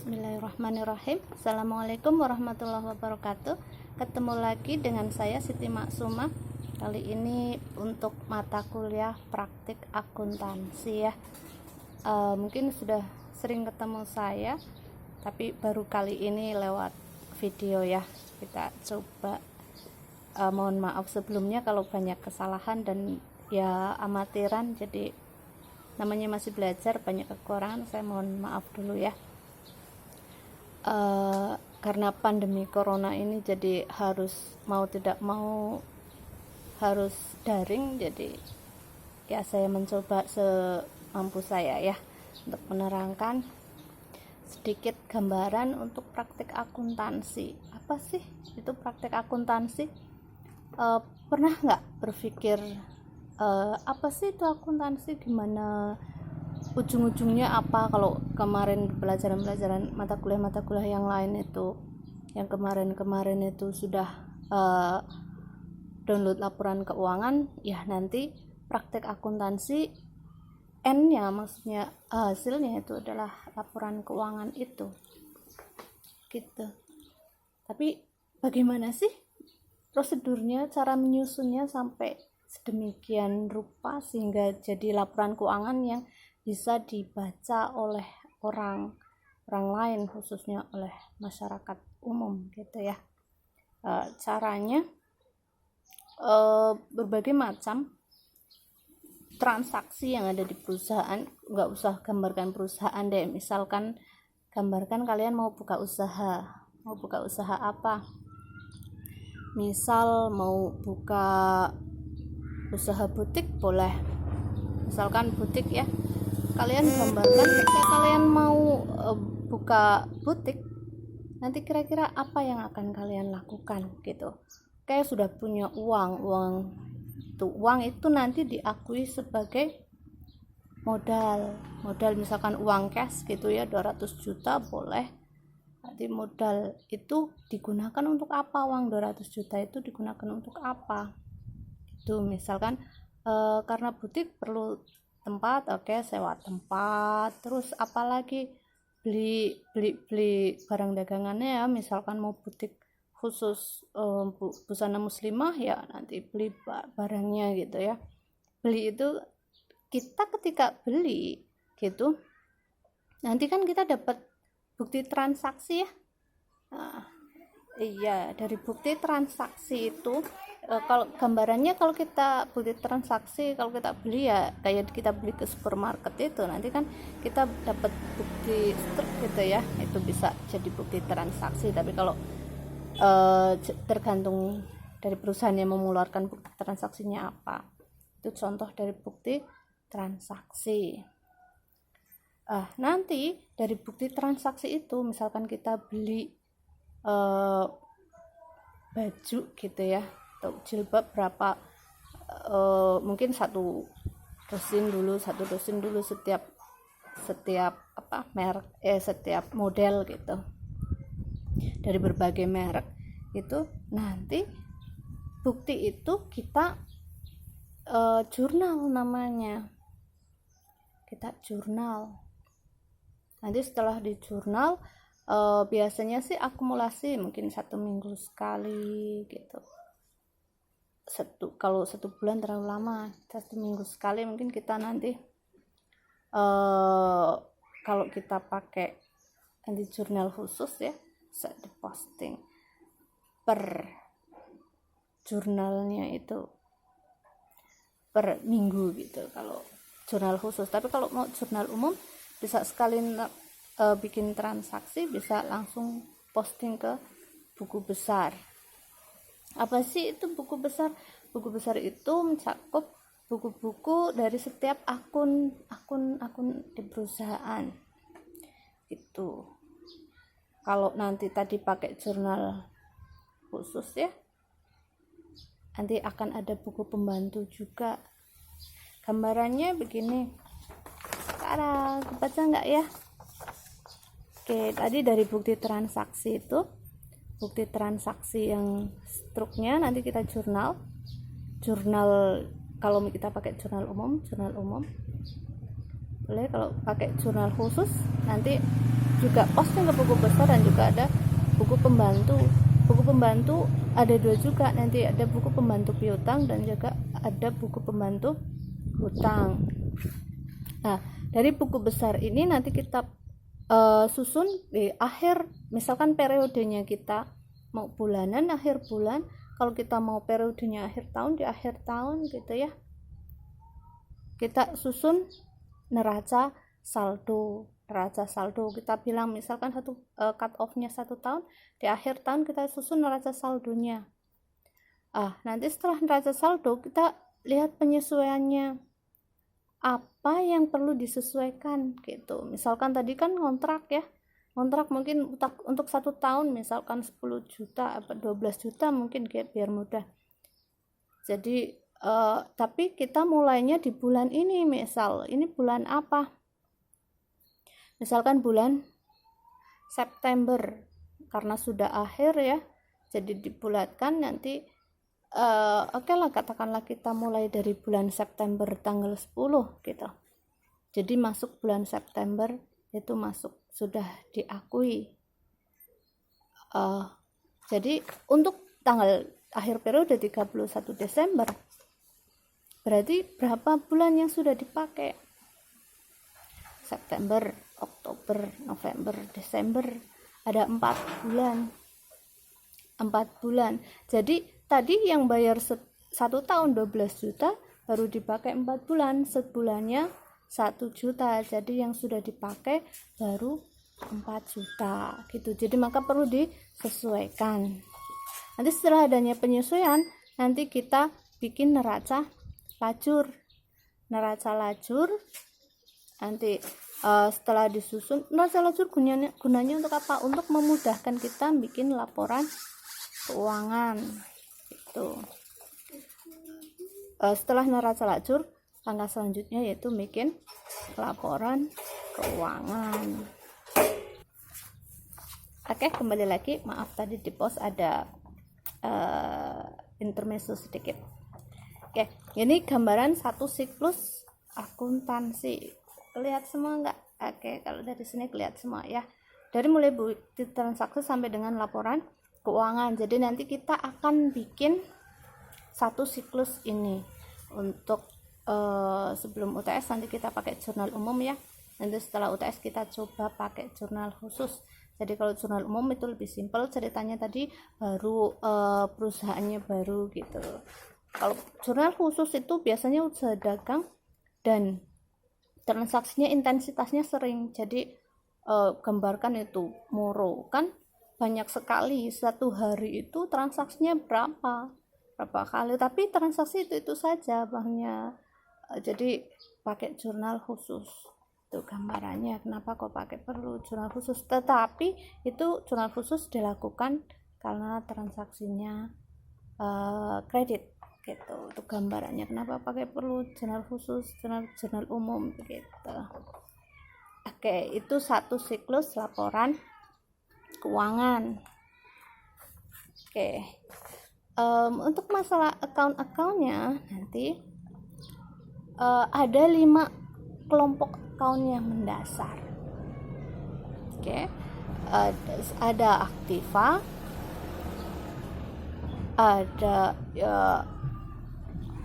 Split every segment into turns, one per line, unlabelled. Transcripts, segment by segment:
Bismillahirrahmanirrahim. Assalamualaikum warahmatullahi wabarakatuh. Ketemu lagi dengan saya Siti Maksumah. Kali ini untuk mata kuliah praktik akuntansi ya. Mungkin sudah sering ketemu saya, tapi baru kali ini lewat video ya. Kita coba. Mohon maaf sebelumnya kalau banyak kesalahan dan ya amatiran, jadi namanya masih belajar, banyak kekurangan, saya mohon maaf dulu ya. Karena pandemi corona ini jadi harus mau tidak mau harus daring, jadi ya saya mencoba semampu saya ya untuk menerangkan sedikit gambaran untuk praktik akuntansi. Apa sih itu praktik akuntansi? Pernah nggak berpikir apa sih itu akuntansi, gimana ujung-ujungnya apa? Kalau kemarin pelajaran mata kuliah yang lain itu, yang kemarin itu sudah download laporan keuangan, ya nanti praktek akuntansi N-nya, maksudnya hasilnya itu adalah laporan keuangan itu gitu. Tapi bagaimana sih prosedurnya, cara menyusunnya sampai sedemikian rupa sehingga jadi laporan keuangan yang bisa dibaca oleh orang lain, khususnya oleh masyarakat umum gitu ya. Caranya berbagai macam transaksi yang ada di perusahaan. Nggak usah gambarkan perusahaan deh, misalkan gambarkan kalian mau buka usaha apa, misal mau buka usaha butik, boleh misalkan butik ya, kalian gambarkan ketika kalian mau buka butik, nanti kira-kira apa yang akan kalian lakukan gitu. Kayak sudah punya uang itu nanti diakui sebagai modal, misalkan uang cash gitu ya, 200 juta boleh. Nanti modal itu digunakan untuk apa, uang 200 juta itu digunakan untuk apa itu, misalkan karena butik perlu tempat, oke, sewa tempat. Terus apalagi beli barang dagangannya ya, misalkan mau butik khusus busana muslimah ya, nanti beli barangnya gitu ya. Beli itu kita ketika beli gitu, nanti kan kita dapat bukti transaksi ya. Iya, dari bukti transaksi itu kalau gambarannya, kalau kita bukti transaksi, kalau kita beli ya kayak kita beli ke supermarket itu, nanti kan kita dapat bukti struk gitu ya, itu bisa jadi bukti transaksi. Tapi kalau tergantung dari perusahaan yang mengeluarkan bukti transaksinya apa, itu contoh dari bukti transaksi. Nanti dari bukti transaksi itu, misalkan kita beli baju gitu ya, atau jilbab berapa, mungkin satu dosin dulu setiap apa merek, setiap model gitu, dari berbagai merek itu. Nanti bukti itu kita jurnal, namanya kita jurnal. Nanti setelah di jurnal, biasanya sih akumulasi mungkin 1 minggu sekali gitu. Kalau 1 bulan terlalu lama, 1 minggu sekali mungkin kita nanti kalau kita pakai nanti jurnal khusus ya, bisa diposting per jurnalnya itu per minggu gitu kalau jurnal khusus. Tapi kalau mau jurnal umum bisa sekali bikin transaksi, bisa langsung posting ke buku besar. Apa sih itu buku besar? Buku besar itu mencakup buku-buku dari setiap akun di perusahaan itu. Kalau nanti tadi pakai jurnal khusus ya, nanti akan ada buku pembantu juga. Gambarannya begini, sekarang kebaca nggak ya? Oke, tadi dari bukti transaksi itu, bukti transaksi yang struknya nanti kita jurnal kalau kita pakai jurnal umum boleh. Kalau pakai jurnal khusus nanti juga posting ke buku besar dan juga ada buku pembantu. Buku pembantu ada 2 juga, nanti ada buku pembantu piutang dan juga ada buku pembantu hutang. Nah, dari buku besar ini nanti kita susun di akhir, misalkan periodenya kita mau bulanan, akhir bulan. Kalau kita mau periodenya akhir tahun, di akhir tahun gitu ya, kita susun neraca saldo. Kita bilang misalkan cut off-nya 1 tahun, di akhir tahun kita susun neraca saldonya. Nanti setelah neraca saldo kita lihat penyesuaiannya, apa yang perlu disesuaikan gitu. Misalkan tadi kan kontrak mungkin untuk 1 tahun misalkan 10 juta atau 12 juta mungkin biar mudah. Jadi tapi kita mulainya di bulan ini, misal ini bulan apa, misalkan bulan September, karena sudah akhir ya, jadi dibulatkan nanti. Oke lah, katakanlah kita mulai dari bulan September tanggal 10 gitu. Jadi masuk bulan September itu sudah diakui. Jadi untuk tanggal akhir periode 31 Desember berarti berapa bulan yang sudah dipakai? September, Oktober, November, Desember, ada 4 bulan. Jadi tadi yang bayar 1 tahun 12 juta baru dipakai 4 bulan, sebulannya 1 juta. Jadi yang sudah dipakai baru 4 juta gitu. Jadi maka perlu disesuaikan. Nanti setelah adanya penyesuaian, nanti kita bikin neraca lajur. Nanti setelah disusun neraca lajur, gunanya untuk apa? Untuk memudahkan kita bikin laporan keuangan gitu. Setelah neraca lajur, langkah selanjutnya yaitu bikin laporan keuangan. Oke, kembali lagi, maaf tadi di pos ada intermezzo sedikit. Oke, ini gambaran 1 siklus akuntansi. Lihat semua enggak? Oke, kalau dari sini kelihatan semua ya. Dari mulai bukti transaksi sampai dengan laporan keuangan. Jadi nanti kita akan bikin 1 siklus ini. Untuk sebelum UTS nanti kita pakai jurnal umum ya. Nanti setelah UTS kita coba pakai jurnal khusus. Jadi kalau jurnal umum itu lebih simpel ceritanya, tadi baru perusahaannya baru gitu. Kalau jurnal khusus itu biasanya usaha dagang dan transaksinya intensitasnya sering. Jadi gambarkan itu moro kan, banyak sekali, 1 hari itu transaksinya berapa kali, tapi transaksi itu saja banknya. Jadi pakai jurnal khusus. Itu gambarannya kenapa kok perlu jurnal khusus, tetapi itu jurnal khusus dilakukan karena transaksinya kredit gitu. Itu gambarannya kenapa perlu jurnal khusus, jurnal umum gitu. Oke, itu 1 siklus laporan keuangan. Oke, untuk masalah account-accountnya nanti ada 5 kelompok account yang mendasar. Oke, ada aktiva, ada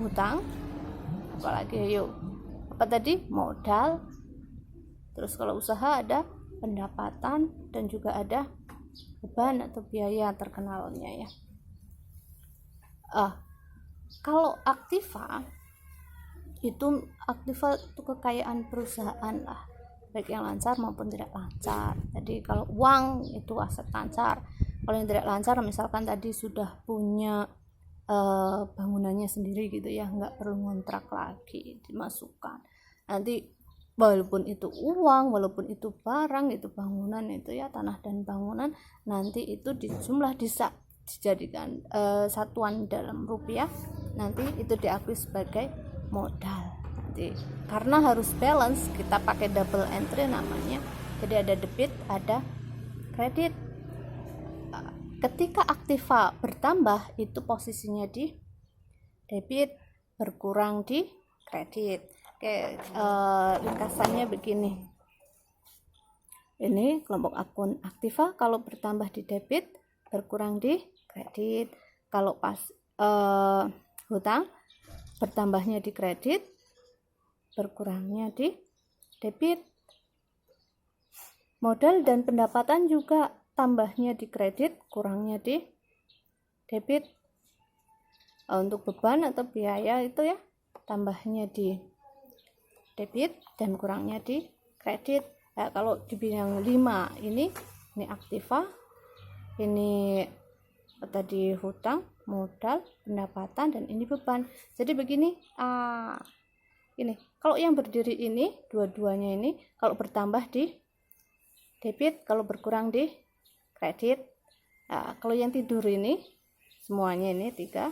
hutang, apalagi apa tadi, modal. Terus kalau usaha ada pendapatan dan juga ada beban atau biaya terkenalnya ya. Kalau aktiva itu kekayaan perusahaan lah, baik yang lancar maupun tidak lancar. Jadi kalau uang itu aset lancar. Kalau yang tidak lancar misalkan tadi sudah punya bangunannya sendiri gitu ya, nggak perlu ngontrak lagi, dimasukkan. Nanti walaupun itu uang, walaupun itu barang, itu bangunan itu ya, tanah dan bangunan, nanti itu dijumlah dijadikan satuan dalam rupiah, nanti itu diakui sebagai modal. Nanti karena harus balance, kita pakai double entry namanya. Jadi ada debit, ada kredit. Ketika aktiva bertambah itu posisinya di debit, berkurang di kredit. Oke, ringkasannya begini. Ini kelompok akun aktiva kalau bertambah di debit, berkurang di kredit. Kalau pas hutang, bertambahnya di kredit, berkurangnya di debit. Modal dan pendapatan juga tambahnya di kredit, kurangnya di debit. Untuk beban atau biaya itu ya, tambahnya di debit dan kurangnya di kredit. Ya, kalau dibilang 5 ini aktiva, ini tadi hutang, modal, pendapatan, dan ini beban. Jadi begini, ini kalau yang berdiri ini dua-duanya ini kalau bertambah di debit, kalau berkurang di kredit. Nah, kalau yang tidur ini semuanya ini 3,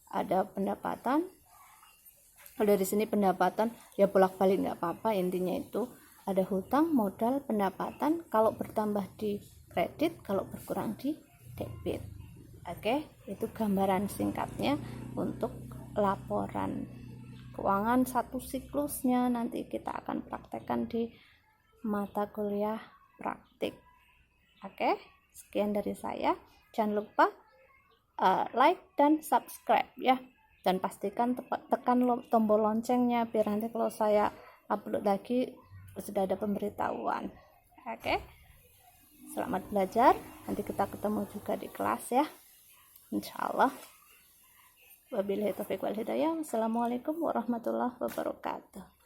ada pendapatan. Kalau dari sini pendapatan ya bolak-balik nggak apa-apa, intinya itu ada hutang, modal, pendapatan, kalau bertambah di kredit, kalau berkurang di debit. Oke, itu gambaran singkatnya untuk laporan keuangan satu siklusnya. Nanti kita akan praktekkan di mata kuliah praktik. Oke, sekian dari saya. Jangan lupa like dan subscribe ya, dan pastikan tekan tombol loncengnya biar nanti kalau saya upload lagi sudah ada pemberitahuan. Oke, selamat belajar, nanti kita ketemu juga di kelas ya, insyaallah. Wabillahi taufiq wal hidayah. Wassalamualaikum warahmatullahi wabarakatuh.